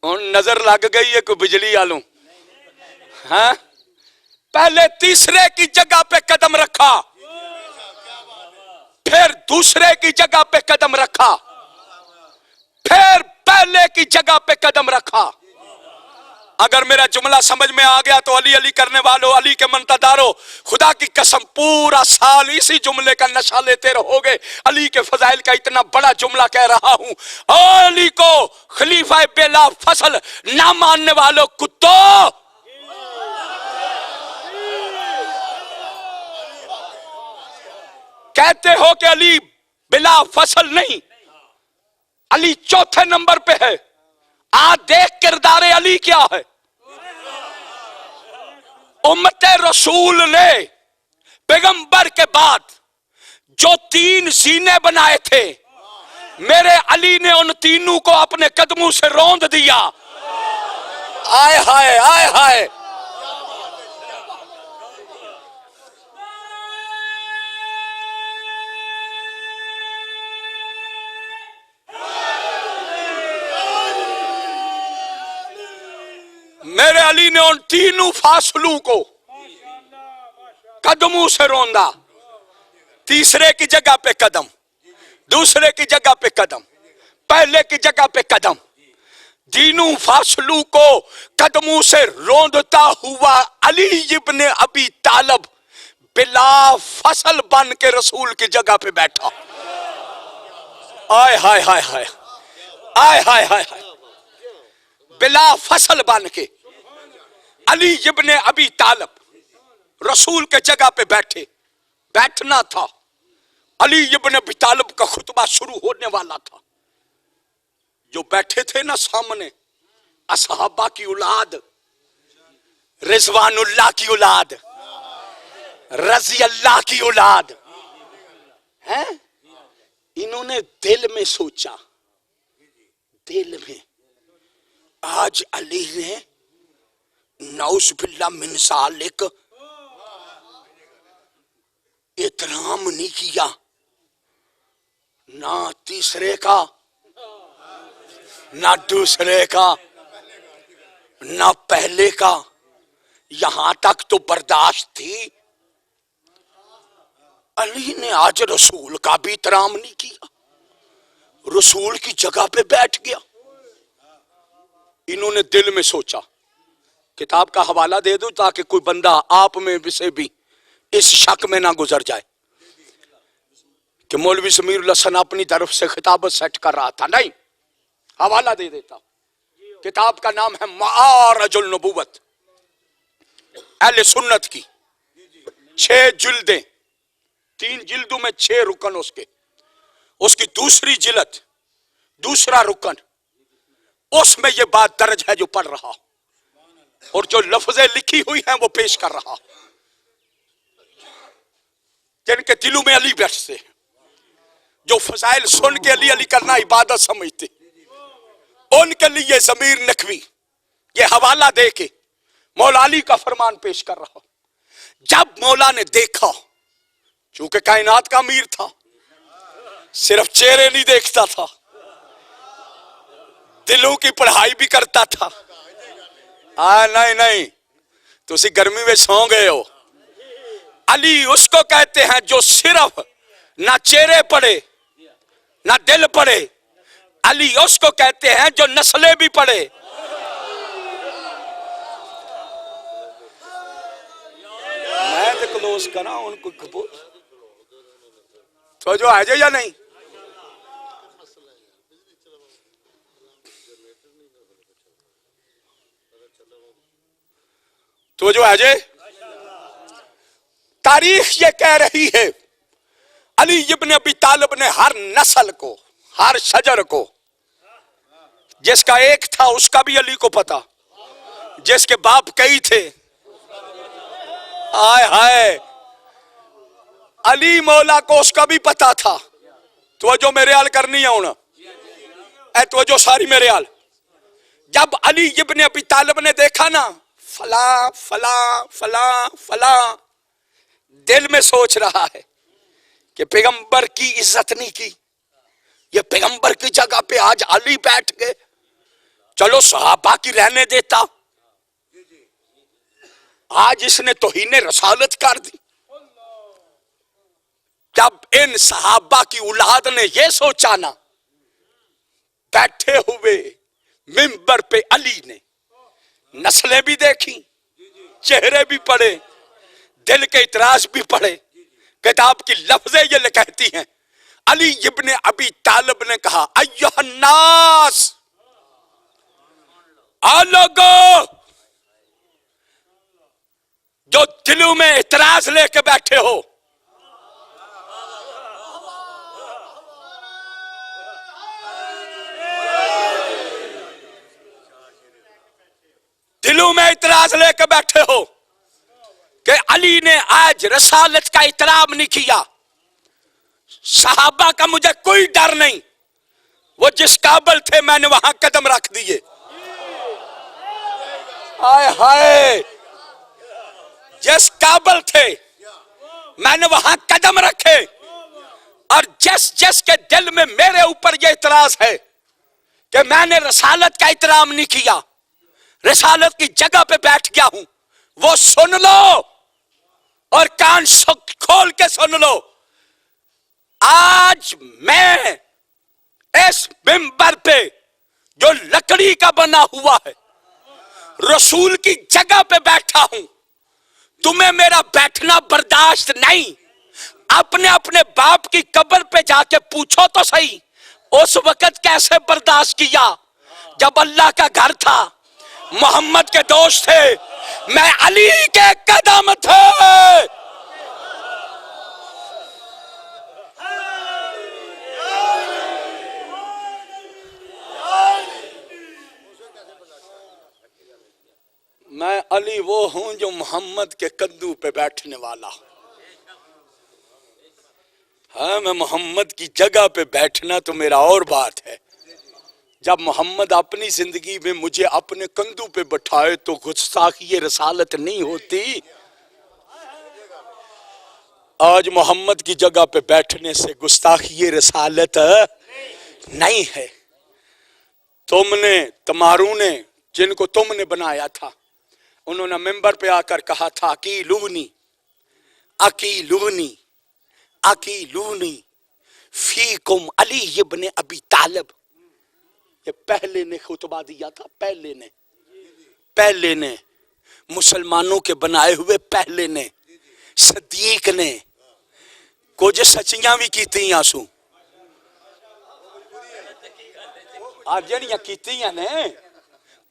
ہن نظر لگ گئی ہے کوئی بجلی والوں ہاں پہلے تیسرے کی جگہ پہ قدم رکھا پھر دوسرے کی جگہ پہ قدم رکھا پھر پہلے کی جگہ پہ قدم رکھا. اگر میرا جملہ سمجھ میں آ گیا تو علی علی کرنے والوں علی کے منتظاروں خدا کی قسم پورا سال اسی جملے کا نشہ لیتے رہو گے. علی کے فضائل کا اتنا بڑا جملہ کہہ رہا ہوں. اور علی کو خلیفہ بلا فصل نہ ماننے والوں کتو کہتے ہو کہ علی بلا فصل نہیں علی چوتھے نمبر پہ ہے. آج دیکھ کردار علی کیا ہے. امت رسول نے پیغمبر کے بعد جو 3 زینے بنائے تھے میرے علی نے ان تینوں کو اپنے قدموں سے روند دیا. آئے ہائے آئے ہائے. میرے علی نے ان تینوں فاصلوں کو قدموں سے روندا. تیسرے کی جگہ پہ قدم دوسرے کی جگہ پہ قدم پہلے کی جگہ پہ قدم تینوں فاصلوں کو قدموں سے روندتا ہوا علی ابن ابی طالب بلا فصل بن کے رسول کی جگہ پہ بیٹھا. آئے ہائے ہائے ہائے آئے ہائے ہائے ہائے. بلا فصل بن کے علی ابن ابی طالب رسول کے جگہ پہ بیٹھے. بیٹھنا تھا. علی ابن ابی طالب کا خطبہ شروع ہونے والا تھا. جو بیٹھے تھے نا سامنے اصحابہ کی اولاد رضوان اللہ کی اولاد رضی اللہ کی اولاد ہیں انہوں نے دل میں سوچا دل میں آج علی نے نعوذ باللہ من ذالک احترام نہیں کیا نہ تیسرے کا نہ دوسرے کا نہ پہلے کا. یہاں تک تو برداشت تھی. علی نے آج رسول کا بھی احترام نہیں کیا. رسول کی جگہ پہ بیٹھ گیا. انہوں نے دل میں سوچا. کتاب کا حوالہ دے دوں تاکہ کوئی بندہ آپ میں سے بھی اس شک میں نہ گزر جائے کہ مولوی سمیر الحسن اپنی طرف سے خطابت سیٹ کر رہا تھا. نہیں حوالہ دے دیتا. کتاب کا نام ہے معارج النبوت اہل سنت کی. 6 جلدیں 3 جلدوں میں 6 رکن اس کی دوسری جلد دوسرا رکن اس میں یہ بات درج ہے جو پڑھ رہا اور جو لفظیں لکھی ہوئی ہیں وہ پیش کر رہا. جن کے دلوں میں علی بیٹھتے جو فضائل سن کے علی علی کرنا عبادت سمجھتے ان کے لیے ضمیر نقوی یہ حوالہ دے کے مولا علی کا فرمان پیش کر رہا. جب مولا نے دیکھا چونکہ کائنات کا امیر تھا صرف چہرے نہیں دیکھتا تھا دلوں کی پڑھائی بھی کرتا تھا. نہیں تسی گرمی میں سو گئے ہو. علی اس کو کہتے ہیں جو صرف نہ چہرے پڑھے نہ دل پڑھے. علی اس کو کہتے ہیں جو نسلیں بھی پڑھے. میں تو کلوز کرا ان کو قبول تو جو آ جائے یا نہیں. تو جو آ جائے. تاریخ یہ کہہ رہی ہے علی ابن ابی طالب نے ہر نسل کو ہر شجر کو جس کا ایک تھا اس کا بھی علی کو پتا جس کے باپ کئی تھے. آئے ہائے علی مولا کو اس کا بھی پتا تھا. توجہ میرے حال کرنی ہے ہونا اے توجہ ساری میرے حال. جب علی ابن ابی طالب نے دیکھا نا فلاں فلاں فلاں فلاں دل میں سوچ رہا ہے کہ پیغمبر کی عزت نہیں کی. یہ پیغمبر کی جگہ پہ آج علی بیٹھ گئے. چلو صحابہ کی رہنے دیتا، آج اس نے توہین رسالت کر دی۔ جب ان صحابہ کی اولاد نے یہ سوچا نا، بیٹھے ہوئے منبر پہ علی نے نسلیں بھی دیکھی، چہرے بھی پڑھے، دل کے اعتراض بھی پڑھے، کتاب کی لفظیں یہ کہتی ہیں، علی ابن ابی طالب نے کہا ایھا الناس، لوگو جو دلوں میں اعتراض لے کے بیٹھے ہو، دلوں میں اعتراض لے کے بیٹھے ہو کہ علی نے آج رسالت کا احترام نہیں کیا، صحابہ کا مجھے کوئی ڈر نہیں، وہ جس قابل تھے میں نے وہاں قدم رکھ دیے۔ ہائے ہائے، جس قابل تھے میں نے وہاں قدم رکھے، اور جس کے دل میں میرے اوپر یہ اعتراض ہے کہ میں نے رسالت کا احترام نہیں کیا، رسالت کی جگہ پہ بیٹھ گیا ہوں، وہ سن لو اور کان کھول کے سن لو، آج میں اس منبر پہ جو لکڑی کا بنا ہوا ہے رسول کی جگہ پہ بیٹھا ہوں، تمہیں میرا بیٹھنا برداشت نہیں۔ اپنے اپنے باپ کی قبر پہ جا کے پوچھو تو صحیح، اس وقت کیسے برداشت کیا جب اللہ کا گھر تھا، محمد کے دوست تھے، میں علی کے قدم تھے۔ میں علی وہ ہوں جو محمد کے کندھوں پہ بیٹھنے والا، ہاں میں محمد کی جگہ پہ بیٹھنا تو میرا اور بات ہے، جب محمد اپنی زندگی میں مجھے اپنے کندھوں پہ بٹھائے تو گستاخی رسالت نہیں ہوتی۔ آج محمد کی جگہ پہ بیٹھنے سے گستاخی رسالت نہیں ہے۔ تم نے، تمہاروں نے، جن کو تم نے بنایا تھا، انہوں نے منبر پہ آ کر کہا تھا اکیلونی اکیلونی اکیلونی فیکم علی ابن ابی طالب۔ یہ پہلے نے خطبہ دیا تھا، پہلے نے مسلمانوں کے بنائے ہوئے پہلے نے، صدیق نے، کچھ سچیاں بھی کیتی آنسو، آج جڑیاں کیتی نے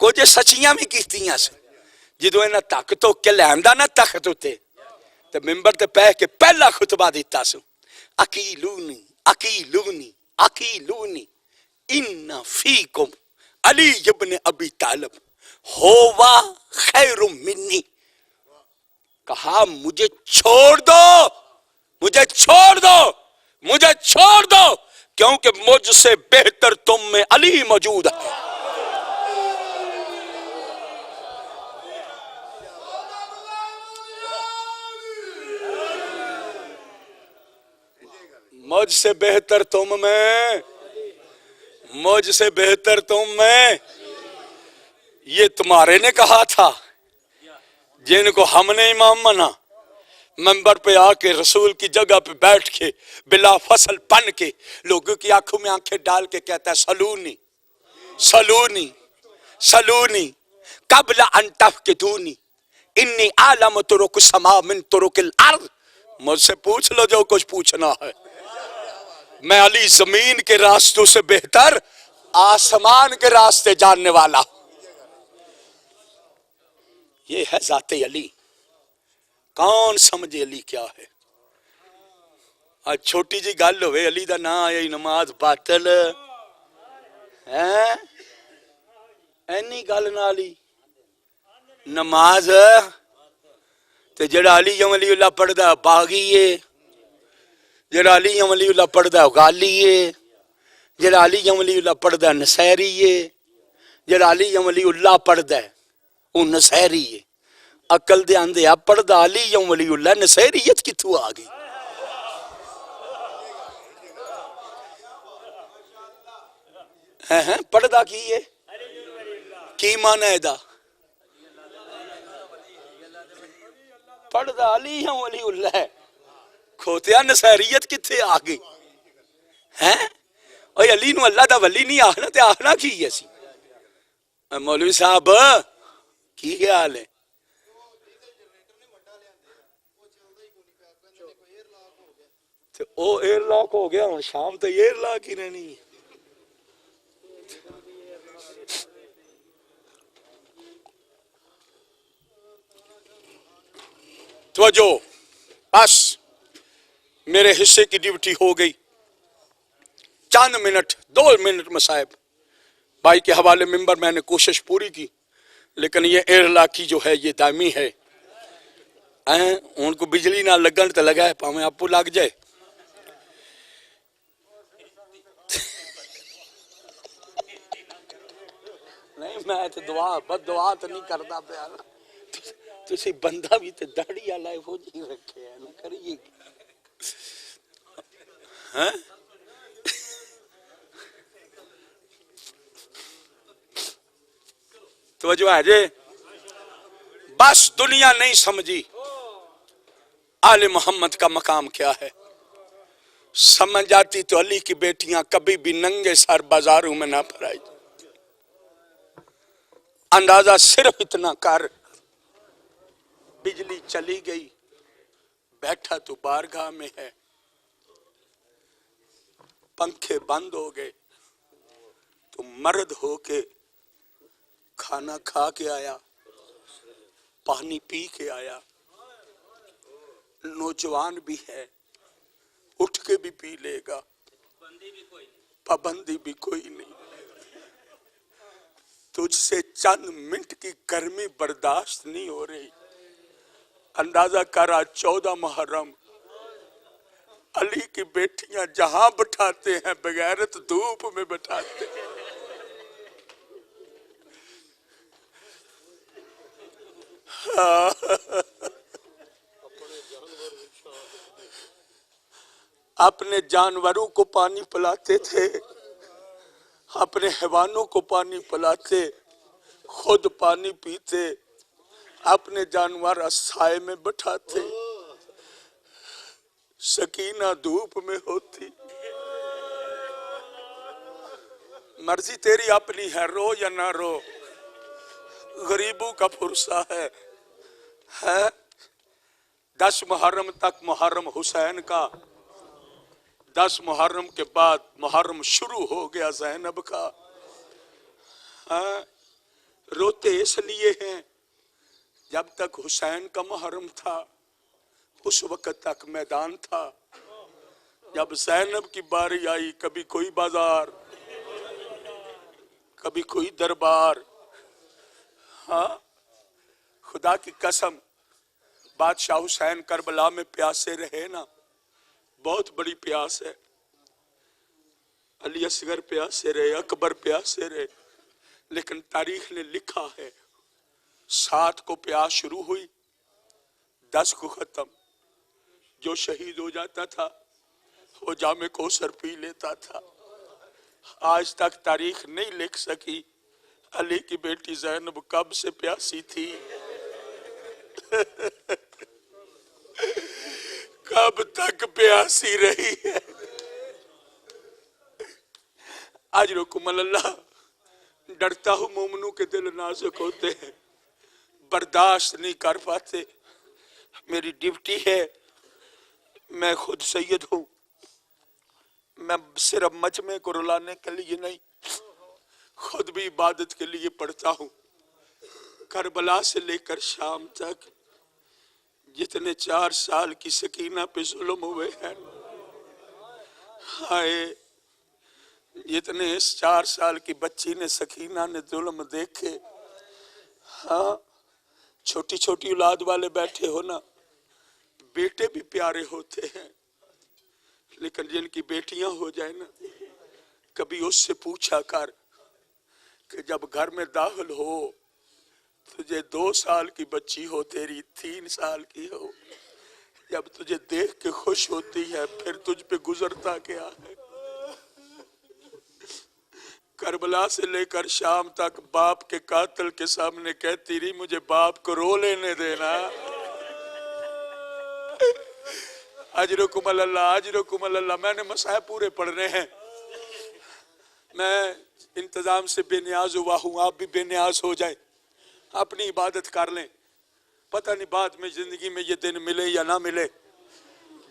کچھ سچیاں بھی کیتی آنسو، جدو انہاں تک تو کے لہمدہ نہ تخت ہوتے تو ممبر تے پہ کے پہلا خطبہ دیتا سو، اکیلونی اکیلونی اکیلونی ان فیکم علی ابن ابی طالب ہوا خیر منی۔ کہا مجھے چھوڑ دو، مجھے چھوڑ دو، مجھے چھوڑ دو، کیونکہ مجھ سے بہتر تم میں علی موجود ہے۔ مجھ سے بہتر تم میں، مجھ سے بہتر تم میں، یہ تمہارے نے کہا تھا جن کو ہم نے امام منا، منبر پہ آ کے رسول کی جگہ پہ بیٹھ کے بلا فصل بن کے لوگوں کی آنکھوں میں آنکھیں ڈال کے کہتا ہے سلونی سلونی سلونی قبل ان تفقدونی انی عالم ترک السما من ترک الارض۔ مجھ سے پوچھ لو جو کچھ پوچھنا ہے، میں علی زمین کے راستوں سے بہتر آسمان کے راستے جاننے والا۔ یہ ہے ذات علی۔ کون سمجھے علی کیا ہے؟ آج چھوٹی جی گل ہوئے علی دا نا آیا نماز باطل ہے، اینی گل نہ علی نماز تے جڑا علی ولی اللہ پڑھدا باغی ہے، جڑا علی ولی اللہ پڑھدا غالی ہے، جڑا علی ولی اللہ پڑھدا نصیری ہے، جڑا علی ولی اللہ پڑھدا ہے وہ نصیری ہے۔ عقل دے اندے آپ پڑھدا علی ولی اللہ، نصیریت کتھوں آ گئی؟ پڑھدا کی ہے؟ کی مانا ہے دا پڑھ دا علی ہوں ولی اللہ ہے کھوتیا نصیریت کتھے آ گئی ہیں اوہ علی نو اللہ دا ولی نہیں آخنا تے آخنا کی ہے سی مولوی صاحب کی خیال ہے تے او ایئر لاک ہو گیا ہوں شام تے ایئر لاک ہی رہنی ہے توجہ بس میرے حصے کی ڈیوٹی ہو گئی چند منٹ 2 منٹ مصائب بھائی کے حوالے ممبر میں نے کوشش پوری کی لیکن یہ ایئر لاکی جو ہے یہ دائمی ہے ان کو بجلی نہ لگن تو لگا ہے پاویں آپ کو لگ جائے نہیں میں تو دعا بد دعا تو نہیں کرتا پیا تسی بندہ بھی تے داڑھی والا ہو جی رکھے ہے نہ کریے ہاں توجہ ہے جی بس دنیا نہیں سمجھی آل محمد کا مقام کیا ہے سمجھ جاتی تو علی کی بیٹیاں کبھی بھی ننگے سر بازاروں میں نہ پھرائی اندازہ صرف اتنا کر بجلی چلی گئی بیٹھا تو بارگاہ میں ہے پنکھے بند ہو گئے تو مرد ہو کے کھانا کھا کے آیا پانی پی کے آیا نوجوان بھی ہے اٹھ کے بھی پی لے گا پابندی بھی کوئی نہیں تجھ سے چند منٹ کی گرمی برداشت نہیں ہو رہی اندازہ کرا 14 محرم علی کی بیٹیاں جہاں بٹھاتے ہیں بغیرت دھوپ میں بٹھاتے ہیں اپنے جانوروں کو پانی پلاتے تھے اپنے حیوانوں کو پانی پلاتے خود پانی پیتے اپنے جانور سائے میں بٹھاتے سکینہ دھوپ میں ہوتی مرضی تیری اپنی ہے رو یا نہ رو غریبوں کا فرصہ ہے 10 محرم تک محرم حسین کا 10 محرم کے بعد محرم شروع ہو گیا زینب کا روتے اس لیے ہیں جب تک حسین کا محرم تھا اس وقت تک میدان تھا جب زینب کی باری آئی کبھی کوئی بازار کبھی کوئی دربار خدا کی قسم بادشاہ حسین کربلا میں پیاسے رہے نا بہت بڑی پیاس ہے علی اصغر پیاسے رہے اکبر پیاسے رہے لیکن تاریخ نے لکھا ہے 7 کو پیاس شروع ہوئی 10 کو ختم جو شہید ہو جاتا تھا وہ جام کوثر پی لیتا تھا آج تک تاریخ نہیں لکھ سکی علی کی بیٹی زینب کب سے پیاسی تھی کب تک پیاسی رہی ہے اجرکم اللہ ڈرتا ہوں مومنوں کے دل نازک ہوتے ہیں برداشت نہیں کر پاتے میری ڈیوٹی ہے میں خود سید ہوں میں صرف مجمع کو رلانے کے لیے نہیں خود بھی عبادت کے لیے پڑھتا ہوں کربلا سے لے کر شام تک جتنے 4 سال کی سکینہ پہ ظلم ہوئے ہیں ہائے جتنے اس 4 سال کی بچی نے سکینہ نے ظلم دیکھے چھوٹی چھوٹی اولاد والے بیٹھے ہو نا بیٹے بھی پیارے ہوتے ہیں لیکن جن کی بیٹیاں ہو جائیں نا کبھی اس سے پوچھا کر کہ جب گھر میں داخل ہو تجھے 2 سال کی بچی ہو تیری 3 سال کی ہو جب تجھے دیکھ کے خوش ہوتی ہے پھر تجھ پہ گزرتا کیا ہے کربلا سے لے کر شام تک باپ کے قاتل کے سامنے کہتی رہی مجھے باپ کو رو لینے دینا. اجرکم اللہ اجرکم اللہ. میں نے مصائب پورے پڑھنے ہیں. میں انتظام سے بے نیاز ہوا ہوں, آپ بھی بے نیاز ہو جائیں, اپنی عبادت کر لیں. پتہ نہیں بعد میں زندگی میں یہ دن ملے یا نہ ملے.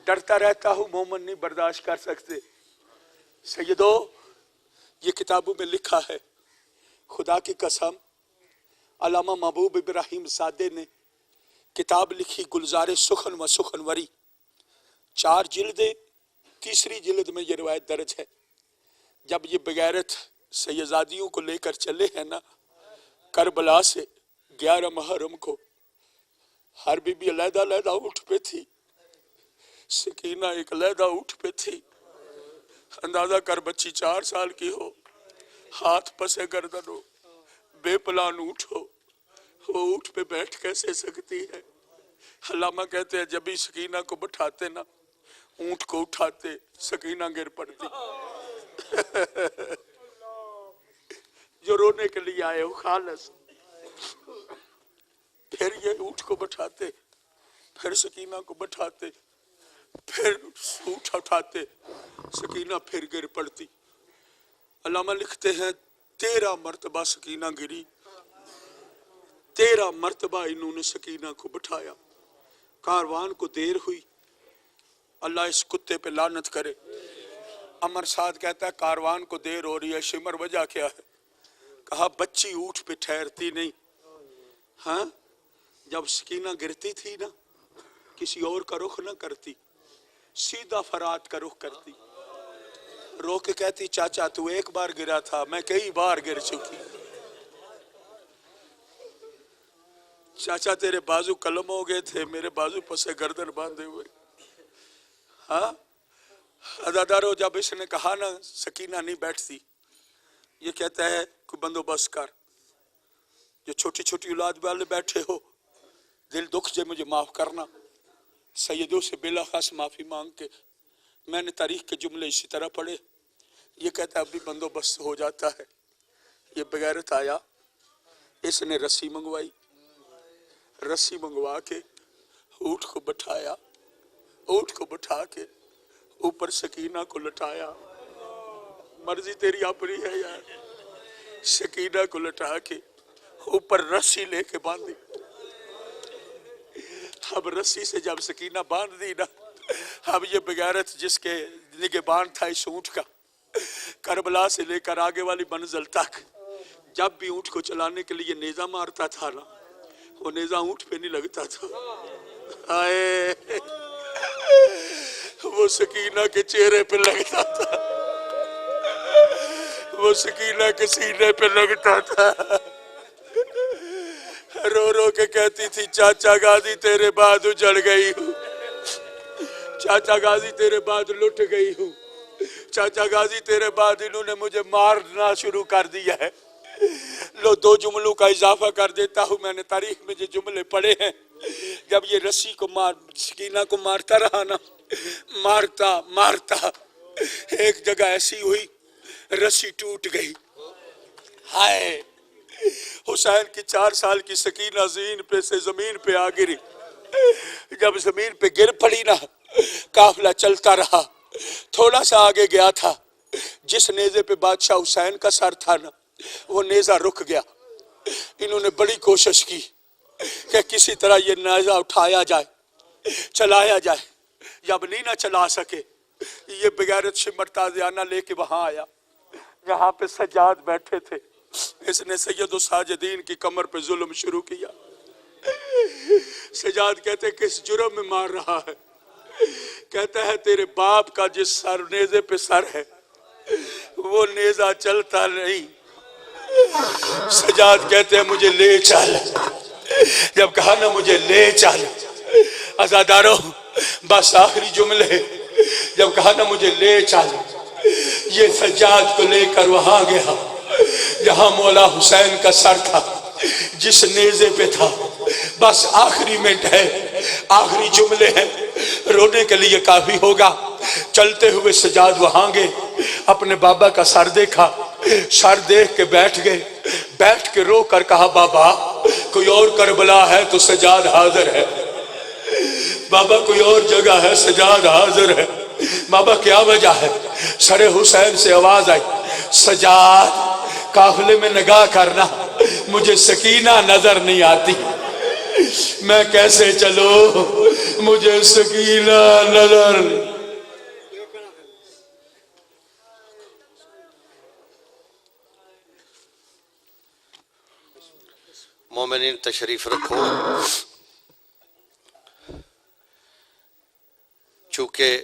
ڈرتا رہتا ہوں, مومن نہیں برداشت کر سکتے. سیدو, یہ کتابوں میں لکھا ہے, خدا کی قسم علامہ محبوب ابراہیم زادے نے کتاب لکھی گلزار سخن و سخنوری, 4 جلدیں, تیسری جلد میں یہ روایت درج ہے. جب یہ بغیرت سیدزادیوں کو لے کر چلے ہیں نا کربلا سے 11 محرم کو, ہر بی بی علیحدہ علیحدہ اٹھ پہ تھی, سکینہ ایک علیحدہ اٹھ پہ تھی. اندازہ کر بچی 4 سال کی ہو, ہاتھ پسے گردن ہو, بے پلان اٹھو, وہ اٹھ پہ بیٹھ کیسے سکتی ہے؟ علامہ کہتے ہیں جب ہی سکینہ کو بٹھاتے نا, اونٹ کو اٹھاتے, سکینہ گر پڑتی. جو رونے کے لیے آئے ہو خالص. پھر یہ اونٹ کو بٹھاتے, پھر سکینہ کو بٹھاتے, پھر اونٹ اٹھاتے, سکینہ پھر گر پڑتی. علامہ لکھتے ہیں 13 مرتبہ سکینہ گری, 13 مرتبہ انہوں نے سکینہ کو بٹھایا. کاروان کو دیر ہوئی, اللہ اس کتے پہ لعنت کرے. عمر سعد کہتا ہے کاروان کو دیر ہو رہی ہے, شمر وجہ کیا ہے؟ کہا بچی اونٹ پہ ٹھہرتی نہیں. ہاں, جب سکینہ گرتی تھی نا کسی اور کا رخ نہ کرتی, سیدھا فرات کا رخ کرتی. رو کے کہتی چاچا تو ایک بار گرا تھا, میں کئی بار گر چکی. چاچا تیرے بازو قلم ہو گئے تھے, میرے بازو پسے گردن باندھے ہوئے. ہاں عزادارو, جب اس نے کہا نا سکینہ نہیں بیٹھتی, یہ کہتا ہے کوئی بندوبست کر. جو چھوٹی چھوٹی اولاد والے بیٹھے ہو, دل دکھ جائے مجھے معاف کرنا. سیدوں سے بلا خاص معافی مانگ کے میں نے تاریخ کے جملے اسی طرح پڑھے. یہ کہتا ہے اب بھی بندوبست ہو جاتا ہے. یہ بغیرت آیا, اس نے رسی منگوائی, رسی منگوا کے اونٹ کو بٹھایا, اونٹ کو بٹھا کے اوپر سکینہ کو لٹایا. مرضی تیری اپنی ہے یار. سکینہ کو لٹا کے اوپر رسی لے کے باندھی. اب رسی سے جب سکینہ باندھ دی نا, اب یہ بغیرت جس کے نگہبان تھا اس اونٹ کا, کربلا سے لے کر آگے والی منزل تک جب بھی اونٹ کو چلانے کے لیے نیزہ مارتا تھا نا, وہ نیزہ اونٹ پہ نہیں لگتا تھا. آئے وہ سکینہ کے چہرے پہ لگتا تھا, وہ سکینہ کے سینے پہ لگتا تھا. رو رو کے کہتی تھی چاچا غازی تیرے بعد اجڑ گئی ہوں, چاچا غازی تیرے بعد لٹ گئی ہوں, چاچا غازی تیرے بعد انہوں نے مجھے مارنا شروع کر دیا ہے. لو 2 جملوں کا اضافہ کر دیتا ہوں, میں نے تاریخ میں جو جملے پڑھے ہیں. جب یہ رسی کو سکینہ کو مارتا رہا نا, مارتا مارتا ایک جگہ ایسی ہوئی رسی ٹوٹ گئی. ہائے, حسین کی 4 سال کی سکینہ زین پہ سے زمین پہ آ گری. جب زمین پہ گر پڑی نا, قافلہ چلتا رہا, تھوڑا سا آگے گیا تھا, جس نیزے پہ بادشاہ حسین کا سر تھا نا وہ نیزہ رک گیا. انہوں نے بڑی کوشش کی کہ کسی طرح یہ نیزہ اٹھایا جائے, چلایا جائے. جب نہیں نہ چلا سکے, یہ بغیرت شمر تازیانہ لے کے وہاں آیا جہاں پہ سجاد بیٹھے تھے. اس نے سید الساجدین کی کمر پہ ظلم شروع کیا. سجاد کہتے کس جرم میں مار رہا ہے؟ کہتا ہے تیرے باپ کا جس سر نیزے پہ سر ہے وہ نیزہ چلتا نہیں. سجاد کہتے ہیں مجھے لے چل. جب کہا نا مجھے لے چل, عزادارو بس آخری جملے, جب کہا نا مجھے لے چل, یہ سجاد کو لے کر وہاں گیا جہاں مولا حسین کا سر تھا, جس نیزے پہ تھا. بس آخری منٹ ہے, آخری جملے ہیں, رونے کے لیے کافی ہوگا. چلتے ہوئے سجاد وہاں گئے, اپنے بابا کا سر دیکھا, سر دیکھ کے بیٹھ گئے، بیٹھ کے رو کر کہا بابا کوئی اور کربلا ہے تو سجاد حاضر ہے، بابا کوئی اور جگہ ہے سجاد حاضر ہے، بابا کیا وجہ ہے؟ سر حسین سے آواز آئی سجاد قافلے میں نگاہ کرنا، مجھے سکینہ نظر نہیں آتی، میں کیسے چلوں، مجھے سکینہ نظر نہیں۔
مومنین تشریف رکھو۔ چونکہ